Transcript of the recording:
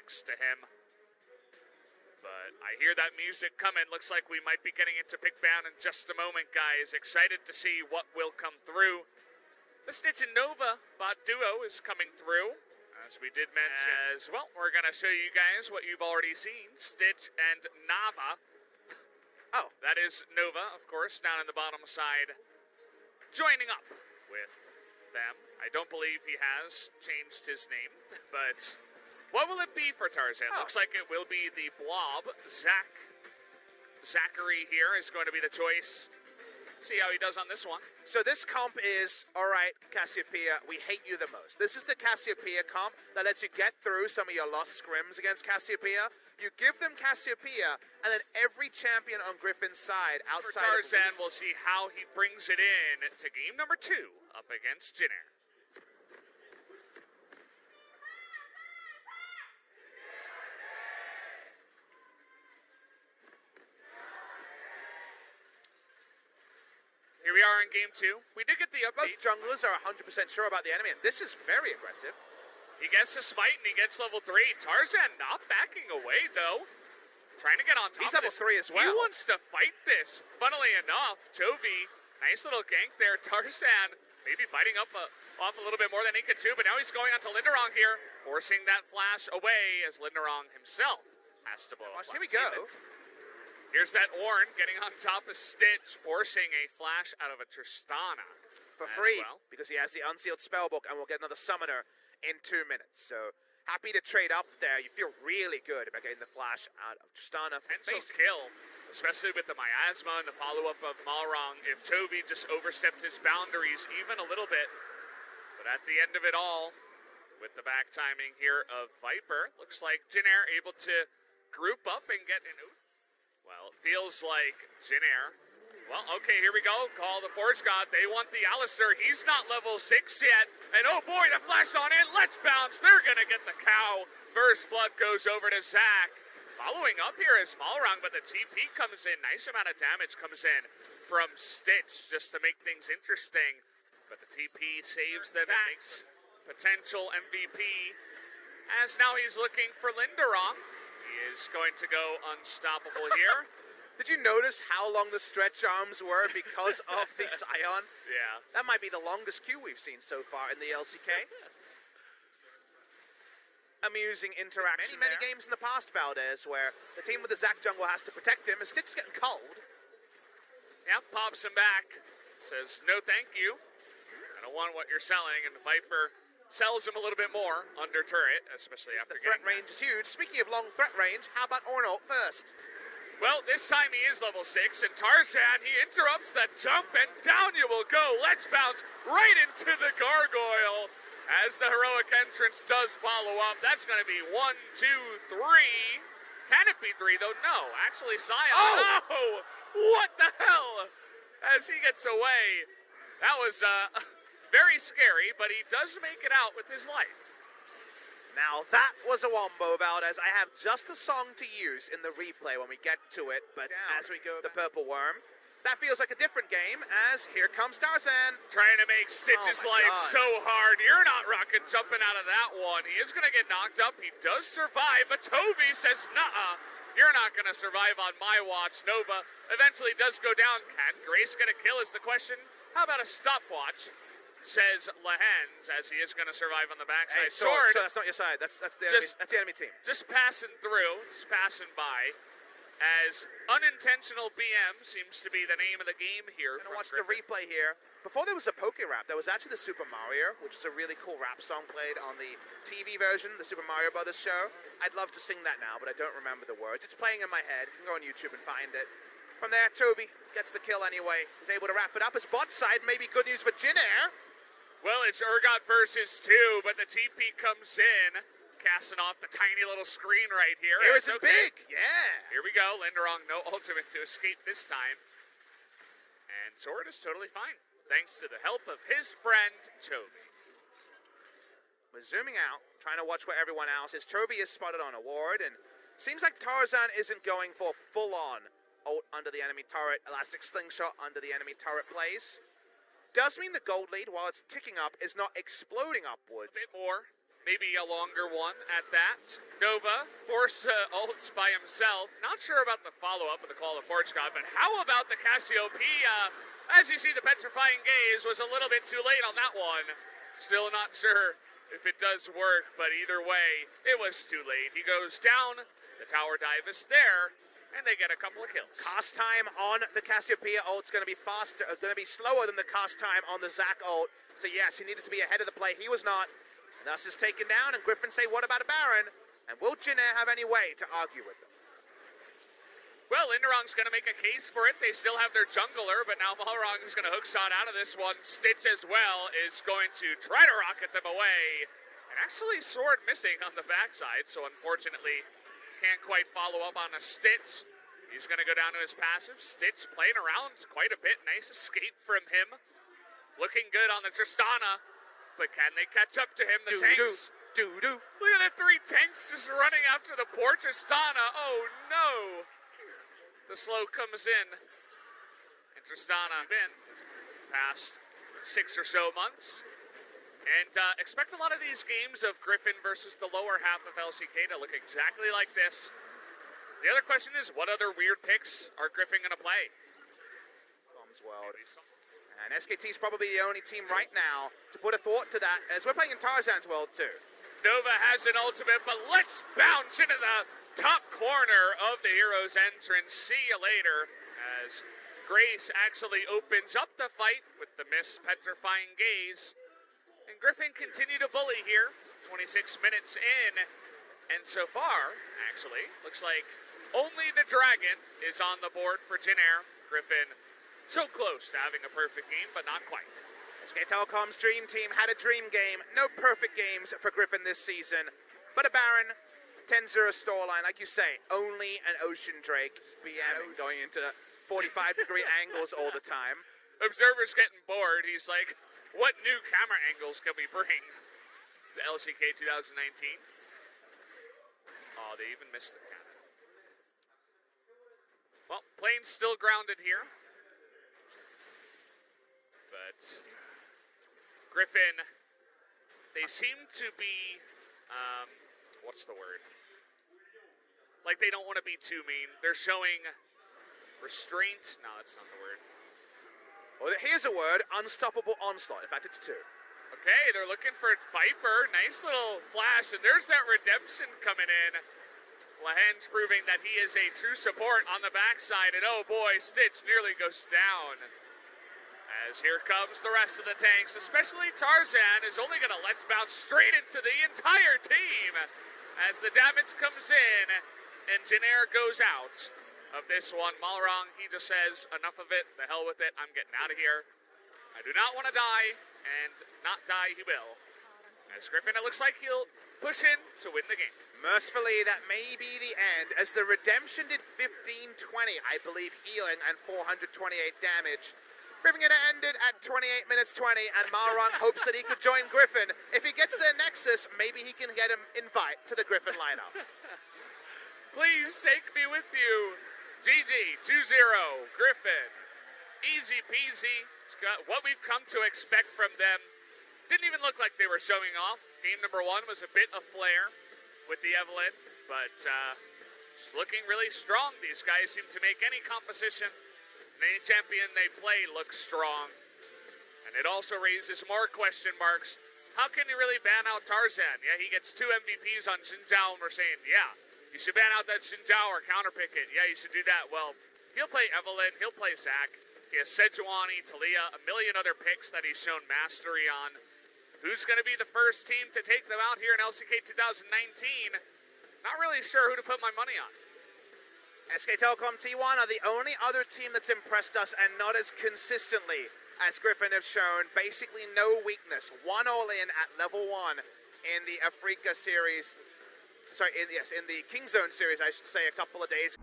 next to him. But I hear that music coming. Looks like we might be getting into pick bound in just a moment, guys. Excited to see what will come through. The Stitch and Nova bot duo is coming through, as we did mention. As well, we're going to show you guys what you've already seen. Stitch and Nava. Oh, that is Nova, of course, down in the bottom side, joining up with them. I don't believe he has changed his name, but what will it be for Tarzan? Looks like it will be the Blob. Zachary here is going to be the choice. See how he does on this one. So this comp is, all right, Cassiopeia, we hate you the most. This is the Cassiopeia comp that lets you get through some of your lost scrims against Cassiopeia. You give them Cassiopeia, and then every champion on Griffin's side outside for Tarzan, we'll see how he brings it in to game number 2 up against Jin Air. Here we are in game 2. We did get the update. Both junglers are 100% sure about the enemy, and this is very aggressive. He gets the smite, and he gets level 3. Tarzan not backing away, though. Trying to get on top. He's level 3 as well. He wants to fight this. Funnily enough, Toby, nice little gank there. Tarzan maybe biting up off a little bit more than he could chew, but now he's going on to Linderong here, forcing that flash away as Linderong himself has to blow up. Here we go. Here's that Ornn getting on top of Stitch, forcing a flash out of a Tristana. For free, because he has the unsealed spellbook, and we'll get another summoner in 2 minutes. So, happy to trade up there. You feel really good about getting the flash out of Tristana. Potential kill, especially with the miasma and the follow-up of Malrong, if Toby just overstepped his boundaries even a little bit. But at the end of it all, with the back timing here of Viper, looks like Jin Air able to group up and get an... Well, it feels like Jin Air. Well, okay, here we go. Call the Forge God. They want the Alistair. He's not level 6 yet. And oh boy, the flash on in. Let's bounce. They're going to get the cow. First blood goes over to Zach. Following up here is Malrong, but the TP comes in. Nice amount of damage comes in from Stitch just to make things interesting. But the TP saves them. Makes potential MVP. As now he's looking for Linderong. He is going to go unstoppable here. Did you notice how long the stretch arms were because of the Scion? Yeah. That might be the longest queue we've seen so far in the LCK. Amusing interaction. Many games in the past, Valdez, where the team with the Zac jungle has to protect him, and Stitch is getting cold. Yeah, pops him back. Says, no thank you. I don't want what you're selling, and Viper sells him a little bit more under turret, especially after the threat range is huge. Speaking of long threat range, how about Ornn ult first? Well, this time he is level 6, and Tarzan, he interrupts that jump, and down you will go. Let's bounce right into the gargoyle as the heroic entrance does follow up. That's going to be 1, 2, 3. Can it be 3, though? No, actually, Scion. Oh! What the hell? As he gets away. That was, very scary, but he does make it out with his life. Now that was a wombo, Valdez. I have just the song to use in the replay when we get to it, but as we go the purple worm, that feels like a different game as here comes Tarzan. Trying to make Stitch's life so hard. You're not rocket jumping out of that one. He is going to get knocked up. He does survive, but Toby says, nuh-uh. You're not going to survive on my watch. Nova eventually does go down. Can Grace get a kill is the question. How about a stopwatch? Says Lehens, as he is going to survive on the backside. Hey, Sword. So that's not your side. That's the enemy team. Just passing through, just passing by. As unintentional BM seems to be the name of the game here. I'm going to watch the replay here. Before there was a Poke Rap, there was actually the Super Mario, which is a really cool rap song played on the TV version, the Super Mario Brothers show. I'd love to sing that now, but I don't remember the words. It's playing in my head. You can go on YouTube and find it. From there, Toby gets the kill anyway. He's able to wrap it up. His bot side, maybe good news for Jin Air. Well, it's Urgot versus 2, but the TP comes in, casting off the tiny little screen right here. Here it's big, yeah. Here we go. Linderong, no ultimate to escape this time. And Sword is totally fine, thanks to the help of his friend, Toby. We're zooming out, trying to watch where everyone else is. Toby is spotted on a ward, and seems like Tarzan isn't going for full-on ult under the enemy turret, elastic slingshot under the enemy turret plays. Does mean the gold lead, while it's ticking up, is not exploding upwards. A bit more. maybe a longer one at that. Nova force ults by himself. Not sure about the follow-up of the Call of Forge God, but how about the Cassiopeia? As you see, the Petrifying Gaze was a little bit too late on that one. Still not sure if it does work, but either way, it was too late. He goes down, the tower dive is there, and they get a couple of kills. Cast time on the Cassiopeia ult's going to be faster, going to be slower than the cast time on the Zac ult. So yes, he needed to be ahead of the play. He was not. Thus is taken down, and Griffin say, what about a Baron? And will Jin Air have any way to argue with them? Well, Linderong's going to make a case for it. They still have their jungler, but now Malrong is going to hookshot out of this one. Stitch as well is going to try to rocket them away. And actually sword missing on the backside, so unfortunately can't quite follow up on a Stitch. He's going to go down to his passive. Stitch playing around quite a bit. Nice escape from him. Looking good on the Tristana, but can they catch up to him? The tanks. Look at the 3 tanks just running after the poor Tristana. Oh no! The slow comes in, and Tristana been past 6 or so months. And expect a lot of these games of Griffin versus the lower half of LCK to look exactly like this. The other question is, what other weird picks are Griffin going to play? Bombs World. And SKT is probably the only team right now to put a thought to that, as we're playing in Tarzan's world too. Nova has an ultimate, but let's bounce into the top corner of the hero's entrance. See you later, as Grace actually opens up the fight with the miss Petrifying Gaze. And Griffin continue to bully here, 26 minutes in. And so far, actually, looks like only the Dragon is on the board for Jin Air. Griffin so close to having a perfect game, but not quite. SK Telecom's dream team had a dream game. No perfect games for Griffin this season, but a Baron, 10-0 storyline. Like you say, only an Ocean Drake going into 45-degree angles all the time. Observer's getting bored. He's like, what new camera angles can we bring to LCK 2019? Oh, they even missed the camera. Well, plane's still grounded here. But Griffin, they seem to be, what's the word? Like they don't want to be too mean. They're showing restraint. No, that's not the word. Well, here's a word, unstoppable onslaught. In fact, it's 2. Okay, they're looking for Viper. Nice little flash, and there's that redemption coming in. Lahen's proving that he is a true support on the backside, and oh boy, Stitch nearly goes down. As here comes the rest of the tanks, especially Tarzan is only going to let's bounce straight into the entire team as the damage comes in and Jin Air goes out of this one. Malrong, he just says, enough of it, the hell with it, I'm getting out of here. I do not want to die, and not die he will. As Griffin, it looks like he'll push in to win the game. Mercifully, that may be the end, as the redemption did 1520, I believe, healing and 428 damage. Griffin ended at 28 minutes 20, and Malrong hopes that he could join Griffin. If he gets their Nexus, maybe he can get an invite to the Griffin lineup. Please take me with you. GG, 2-0, Griffin. Easy peasy. It's got what we've come to expect from them. Didn't even look like they were showing off. Game number 1 was a bit of flair with the Evelyn, but just looking really strong. These guys seem to make any composition and any champion they play look strong. And it also raises more question marks. How can you really ban out Tarzan? Yeah, he gets 2 MVPs on Xin Zhao, and we're saying, yeah, you should ban out that Xin Zhao or counterpick it. Yeah, you should do that. Well, he'll play Evelyn, he'll play Zac. He has Sejuani, Talia, a million other picks that he's shown mastery on. Who's going to be the first team to take them out here in LCK 2019? Not really sure who to put my money on. SK Telecom T1 are the only other team that's impressed us, and not as consistently as Griffin have shown. Basically no weakness. 1 all-in at level 1 in the Africa series. Sorry, in the King Zone series, I should say, a couple of days.